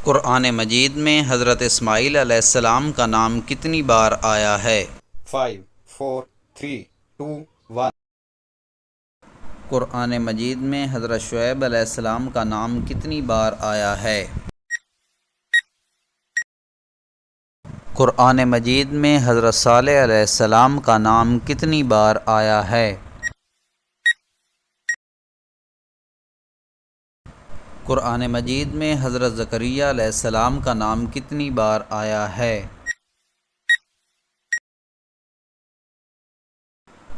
قرآن مجید میں حضرت اسماعیل علیہ السلام کا نام کتنی بار آیا ہے؟ 5 4 3 2 1 قرآن مجید میں حضرت شعیب علیہ السلام کا نام کتنی بار آیا ہے؟ قرآن مجید میں حضرت صالح علیہ السلام کا نام کتنی بار آیا ہے؟ قرآن مجید میں حضرت زکریا علیہ السلام کا نام کتنی بار آیا ہے؟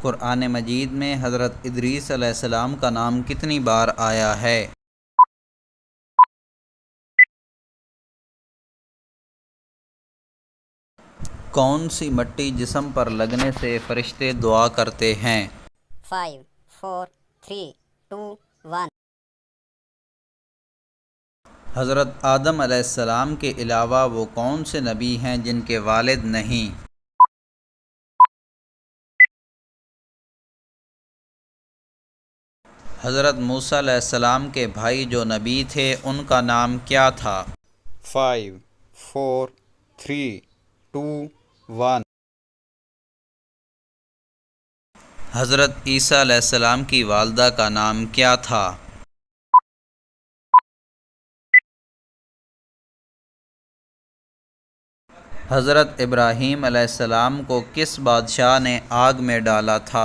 قرآن مجید میں حضرت ادریس علیہ السلام کا نام کتنی بار آیا ہے؟ کون سی مٹی جسم پر لگنے سے فرشتے دعا کرتے ہیں؟ 5 4 3 2 1 حضرت آدم علیہ السلام کے علاوہ وہ کون سے نبی ہیں جن کے والد نہیں؟ حضرت موسیٰ علیہ السلام کے بھائی جو نبی تھے ان کا نام کیا تھا؟ 5 4 3 2 1 حضرت عیسیٰ علیہ السلام کی والدہ کا نام کیا تھا؟ حضرت ابراہیم علیہ السلام کو کس بادشاہ نے آگ میں ڈالا تھا؟